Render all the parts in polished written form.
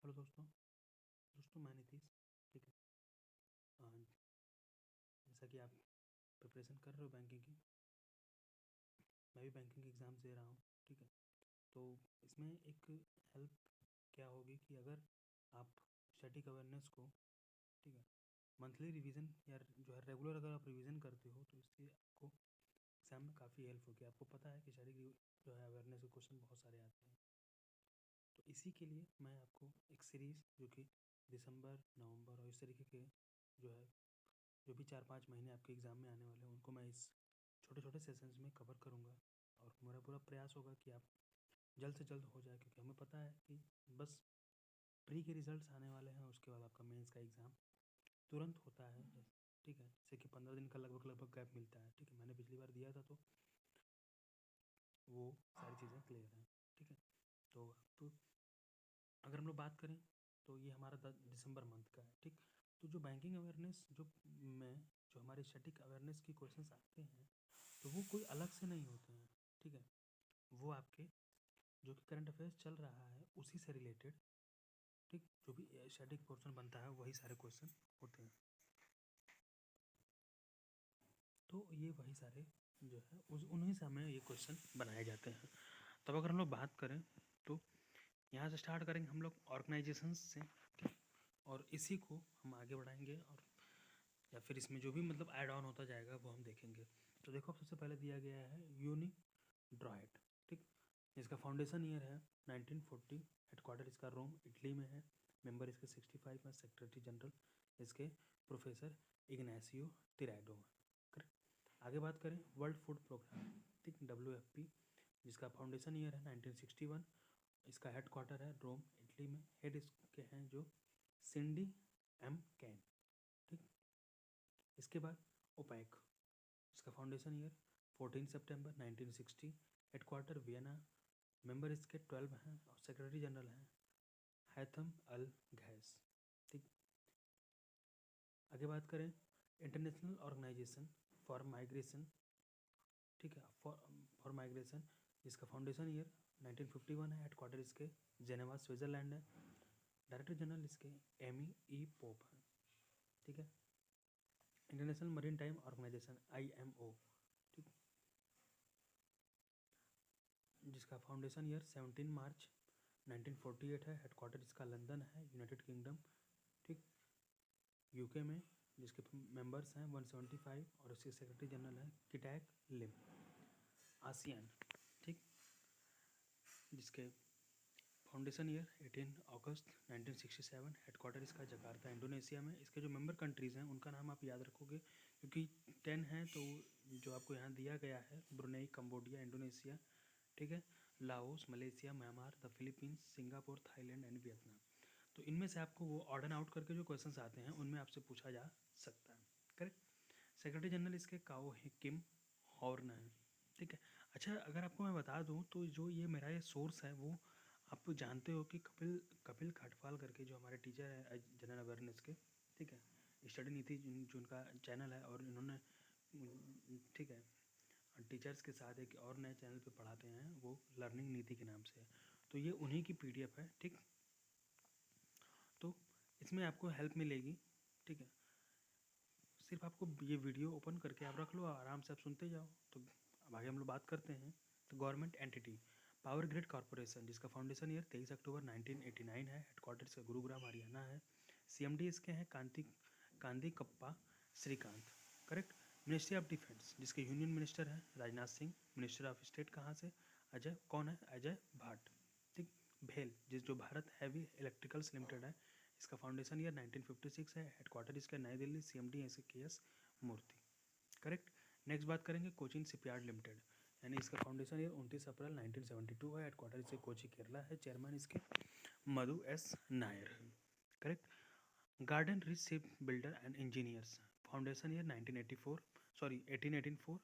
Hello दोस्तों मैं नीतीश। ठीक है। जैसा कि आप प्रिपरेशन कर रहे हो बैंकिंग की, मैं भी बैंकिंग की एग्ज़ाम्स दे रहा हूँ। ठीक है। तो इसमें एक हेल्प क्या होगी कि अगर आप स्टैटिक अवेयरनेस को, ठीक है, मंथली रिवीजन या जो है रेगुलर अगर आप रिवीजन करते हो तो इससे आपको एग्ज़ाम में काफ़ी हेल्प होगी। आपको पता है कि स्टैटिक जो है अवेयरनेस के क्वेश्चन बहुत सारे आते हैं। तो इसी के लिए मैं आपको एक सीरीज़ जो कि दिसंबर, नवंबर और इस तरीके के जो है जो भी 4-5 महीने आपके एग्ज़ाम में आने वाले हैं उनको मैं इस छोटे छोटे सेशंस में कवर करूँगा। और मेरा पूरा प्रयास होगा कि आप जल्द से जल्द हो जाए, क्योंकि हमें पता है कि बस प्री के रिजल्ट्स आने वाले हैं, उसके बाद आपका मेंस का एग्ज़ाम तुरंत होता है। ठीक है। जैसे कि 15 दिन का लगभग गैप मिलता है। ठीक है। मैंने पिछली बार दिया था तो वो सारी चीज़ें क्लियर हैं। ठीक है। तो अगर हम लोग बात करें तो ये हमारा दिसंबर मंथ का है। ठीक। तो जो बैंकिंग अवेयरनेस जो हमारे स्टैटिक अवेयरनेस की क्वेश्चंस आते हैं तो वो कोई अलग से नहीं होते हैं। ठीक है। वो आपके जो कि करंट अफेयर्स चल रहा है उसी से रिलेटेड, ठीक, जो भी स्टैटिक पोर्शन बनता है वही सारे क्वेश्चन होते हैं। तो ये वही सारे जो है उन्हीं से हमें ये क्वेश्चन बनाए जाते हैं। तब अगर हम लोग बात करें तो यहाँ से स्टार्ट करेंगे हम लोग ऑर्गेनाइजेशंस से, और इसी को हम आगे बढ़ाएंगे और या फिर इसमें जो भी मतलब ऐड ऑन होता जाएगा वो हम देखेंगे। तो देखो सबसे पहले दिया गया है यूनी ड्राइट। ठीक। इसका फाउंडेशन ईयर है 1940, हेडक्वार्टर इसका रोम इटली में है, मेंबर इसके 65 में, सेक्रेटरी जनरल इसके प्रोफेसर इग्नासियो तिराडो है। करेक्ट। आगे बात करें वर्ल्ड फूड प्रोग्राम, ठीक, WFP, जिसका फाउंडेशन ईयर है 1961, इसका हेडक्वार्टर है रोम इटली में, हेड इसके हैं जो सिंडी एम कैन। ठीक। इसके बाद ओपैक, इसका फाउंडेशन ईयर 14 सितंबर 1960, हेडक्वार्टर वियना, मेंबर इसके 12 हैं और सेक्रेटरी जनरल हैं हैथम अल घैस। ठीक। आगे बात करें इंटरनेशनल ऑर्गेनाइजेशन फॉर माइग्रेशन, ठीक है, फॉर माइग्रेशन, इसका फाउंडेशन ईयर 1951 है, हेडक्वार्टर इसके जेनेवा स्विट्ज़रलैंड है, डायरेक्टर जनरल इसके एमी पोप हैं। ठीक है। International maritime organisation IMO, ठीक, जिसका फाउंडेशन ईयर 17 मार्च 1948 है, हेडक्वार्टर इसका लंदन है, यूनाइटेड किंगडम। ठीक। UK में, जिसके मेंबर्स हैं 175 और इसके सेक्रेटरी जनरल हैं किटैक लिम। आसियान, ठीक, जिसके फाउंडेशन ईयर 18 अगस्त 1967, हेडक्वार्टर इसका जकार्ता इंडोनेशिया में। इसके जो मेंबर कंट्रीज़ हैं उनका नाम आप याद रखोगे क्योंकि 10 हैं, तो जो आपको यहाँ दिया गया है ब्रुनेई, कंबोडिया, इंडोनेशिया, ठीक है, Laos, Malaysia, Myanmar, the Philippines, Singapore, Thailand and Vietnam. तो इनमें से आपको वो ऑर्डर आउट करके जो क्वेश्चंस आते हैं उनमें आपसे पूछा जा सकता है। करेक्ट। सेक्रेटरी जनरल इसके काओ किम हॉर्न है। ठीक है। अच्छा, अगर आपको मैं बता दूं तो जो ये मेरा ये सोर्स है वो आप जानते हो कि कपिल कपिल खाटपाल करके जो हमारे टीचर है जनरल अवेयरनेस के, ठीक है, स्टडी नीति जो उनका चैनल है, और इन्होंने, ठीक है, टीचर्स के साथ एक और नए चैनल पे पढ़ाते हैं, वो लर्निंग नीति के नाम से है। तो ये उन्हीं की PDF है। ठीक। तो इसमें आपको हेल्प मिलेगी। ठीक है। सिर्फ आपको ये वीडियो ओपन करके आप रख लो, आराम से आप सुनते जाओ। तो अब आगे हम लोग बात करते हैं। तो government entity power grid corporation, जिसका फाउंडेशन ईयर 23 अक्टूबर 1989 है, हेडक्वार्टर इसका गुरुग्राम हरियाणा है, CMD इसके हैं Kandi Kappa Srikanth. Correct. Ministry of defence, जिसके यूनियन मिनिस्टर हैं Rajnath Singh, minister of state कहाँ से, अजय भाट। ठीक। भेल, जो भारत हैवी इलेक्ट्रिकल्स लिमिटेड है, इसका फाउंडेशन ईयर 1956 है, हेडक्वार्टर इसका नई दिल्ली, CMD ऐसे KS मूर्ति। करेक्ट। नेक्स्ट बात करेंगे कोचिन शिपयार्ड लिमिटेड, यानी इसका फाउंडेशन ईयर 29 अप्रैल 1972 है, हेडक्वार्टर इसके कोची केरला है, चेयरमैन इसके मधु S नायर है। Correct. Garden Reach shipbuilder and engineers, foundation year 1884,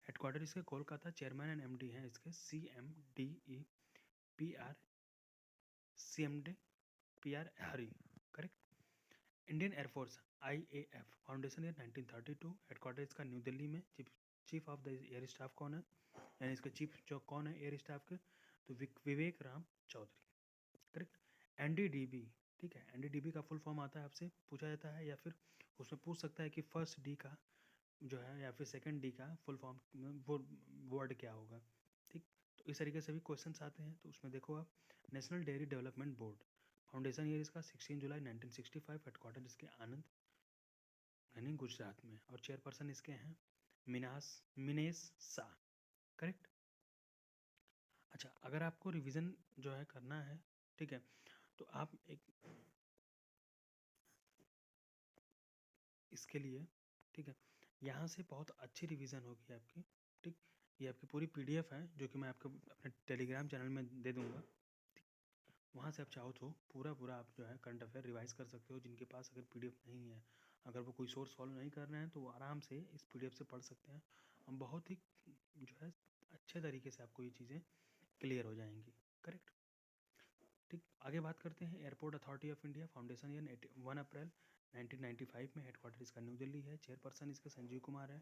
headquarter इसके कोलकाता, चेयरमैन एंड MD हैं इसके CMD Hari. Correct. Indian air force IAF, foundation year 1932, headquarter इसका न्यू दिल्ली में, chief of the air staff कौन है, यानी इसका चीफ जो कौन है एयर स्टाफ के, तो विवेक राम चौधरी। करेक्ट। NDDB, ठीक है, NDDB का फुल फॉर्म आता है, आपसे पूछा जाता है, या फिर उसमें पूछ सकता है कि फर्स्ट डी का जो है या फिर सेकंड डी का फुल फॉर्म वो वर्ड क्या होगा, ठीक। तो इस तरीके से भी क्वेश्चंस आते हैं। तो उसमें देखो आप, national dairy development board, foundation year इसका 16 जुलाई 1965, हेडक्वार्टर इसके आनंद यानी गुजरात में, और चेयरपर्सन इसके हैं मिनेश शाह, करेक्ट। अच्छा, अगर आपको रिवीजन जो है करना है, ठीक है, तो आप एक इसके लिए, ठीक है, यहाँ से बहुत अच्छी रिवीजन होगी आपकी, ठीक। ये आपकी पूरी PDF है जो कि मैं आपको अपने टेलीग्राम चैनल में दे दूँगा, ठीक। वहाँ से आप चाहो तो पूरा आप जो है करंट अफेयर रिवाइज कर सकते हो। जिनके पास अगर PDF नहीं है, अगर वो कोई सोर्स फॉलो नहीं कर रहे हैं, तो वो आराम से इस PDF से पढ़ सकते हैं। हम बहुत ही जो है अच्छे तरीके से आपको ये चीज़ें क्लियर हो जाएंगी, करेक्ट, ठीक। आगे बात करते हैं airport authority of India, foundation year 1 अप्रैल 1995 में, हेडक्वार्टर इसका न्यू दिल्ली है, चेयरपर्सन इसका संजीव कुमार है।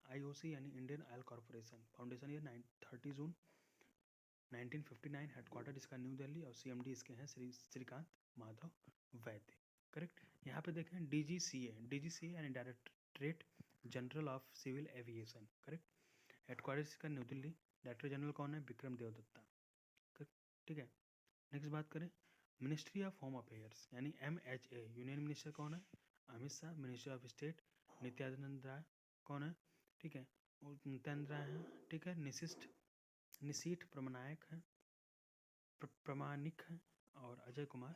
IOC यानी Indian oil corporation, foundation year 30 जून 1959, हेडक्वार्टर इसका न्यू दिल्ली, और CMD इसके हैं श्रीकांत माधव वैद्य, करेक्ट। यहाँ पे देखें DGCA यानी directorate general of civil aviation, correct, headquarter इसका न्यू दिल्ली, डायरेक्टर जनरल कौन है, विक्रम देवदत्ता, ठीक है। नेक्स्ट बात करें मिनिस्ट्री ऑफ होम अफेयर्स यानी MHA, यूनियन मिनिस्टर कौन है, Amit Shah. Minister of state Nityanand Rai कौन है, ठीक है, नित्यानंद राय हैं, ठीक है। निशीथ प्रमाणिक हैं, और अजय कुमार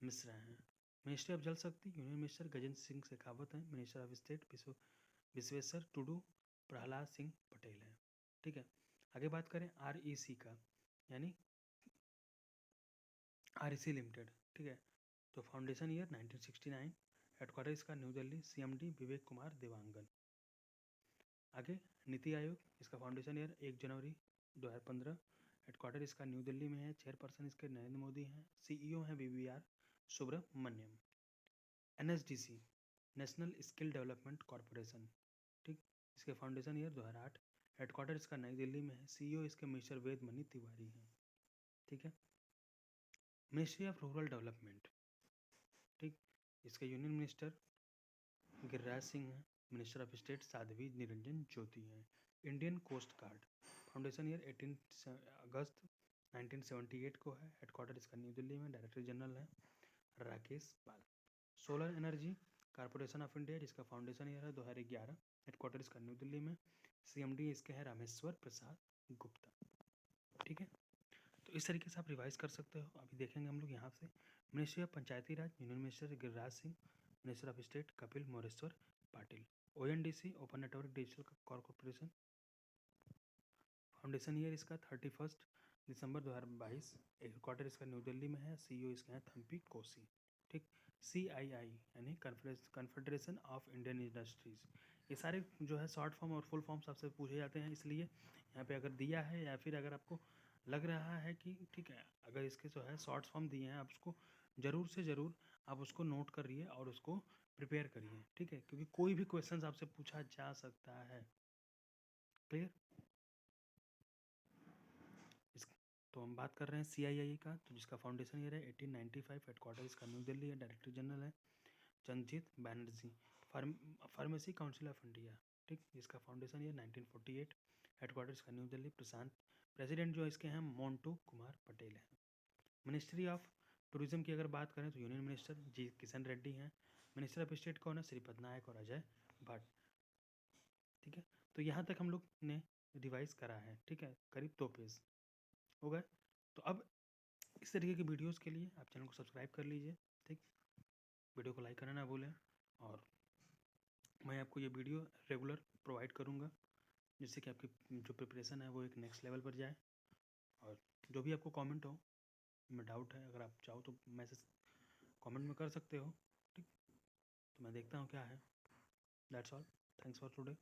मिश्रा हैं। मिनिस्ट्री ऑफ जल शक्ति, यूनियन मिनिस्टर गजेंद्र सिंह शेखावत हैं। Minister of state Vishweshwar Tudu Prahlad Singh Patel हैं, ठीक है। आगे बात करें REC का यानी REC लिमिटेड, ठीक है, तो फाउंडेशन ईयर 1969, हेडक्वार्टर इसका न्यू दिल्ली, CMD विवेक कुमार देवांगन। आगे नीति आयोग, इसका फाउंडेशन ईयर 1 जनवरी 2015, हेडक्वार्टर इसका न्यू दिल्ली में है, चेयरपर्सन इसके नरेंद्र मोदी हैं, CEO हैं BVR Subrahmanyam. NSDC national skill development corporation, ठीक, इसके फाउंडेशन ईयर 2008, हेडक्वार्टर इसका नई दिल्ली में है, CEO इसके मिस्टर वेद मनी तिवारी हैं, ठीक है। मिनिस्ट्री ऑफ रूरल डेवलपमेंट, ठीक, इसके यूनियन मिनिस्टर गिरिराज सिंह हैं। Minister of state Sadhvi Niranjan Jyoti हैं। Indian coast guard, foundation year 18 अगस्त 1978 को है, हेडक्वार्टर इसका न्यू दिल्ली में, डायरेक्टर जनरल है Rakesh Pal. Solar energy corporation of India, जिसका फाउंडेशन ईयर है 2011, हेडक्वार्टर इसका न्यू दिल्ली में, CMD इसके हैं रामेश्वर प्रसाद गुप्ता, ठीक है। तो इस तरीके से आप रिवाइज कर सकते हो। अभी देखेंगे हम लोग यहाँ से ministry of Panchayati Raj, union minister Giriraj Singh, minister of state Kapil Moreshwar Patil. ONDC open network digital corporation, foundation year इसका 31 दिसंबर 2022, हेडक्वार्टर इसका न्यू दिल्ली में है, CEO इसके हैं थम्पी कोसी, ठीक। CII यानी कन्फेडरेशन ऑफ इंडियन इंडस्ट्रीज। ये सारे जो है शॉर्ट फॉर्म और फुल फॉर्म सबसे पूछे जाते हैं, इसलिए यहाँ पे अगर दिया है या फिर अगर आपको लग रहा है कि ठीक है, अगर इसके जो है शॉर्ट फॉर्म दिए हैं, आप उसको ज़रूर से ज़रूर आप उसको नोट करिए और उसको प्रिपेयर करिए, ठीक है, क्योंकि कोई भी क्वेश्चन आपसे पूछा जा सकता है, क्लियर। इस तो हम बात कर रहे हैं CII का, तो जिसका फाउंडेशन ईयर है 1895, हेडक्वार्टर इसका न्यू दिल्ली है, डायरेक्टर जनरल है Chandrajit Banerjee. Pharmacy council of India, ठीक, जिसका फाउंडेशन ईयर 1948, हेडक्वार्टर इसका न्यू दिल्ली, प्रेसिडेंट जो इसके हैं मोंटू कुमार पटेल हैं। मिनिस्ट्री ऑफ टूरिज्म की अगर बात करें तो यूनियन मिनिस्टर जी किशन रेड्डी हैं। मिनिस्टर ऑफ स्टेट कौन है, श्रीपद नायक और अजय भट्ट, ठीक है। तो यहाँ तक हम लोग ने रिवाइज करा है, ठीक है, करीब 2 पेज हो गए। तो अब इस तरीके की वीडियोस के लिए आप चैनल को सब्सक्राइब कर लीजिए, ठीक, वीडियो को लाइक करना ना भूलें, और मैं आपको ये वीडियो रेगुलर प्रोवाइड करूँगा, जिससे कि आपकी जो प्रिपरेशन है वो एक नेक्स्ट लेवल पर जाए। और जो भी आपको कमेंट हो, में डाउट है, अगर आप चाहो तो मैसेज कमेंट में कर सकते हो, ठीक। तो मैं देखता हूँ क्या है। That's all, thanks for today.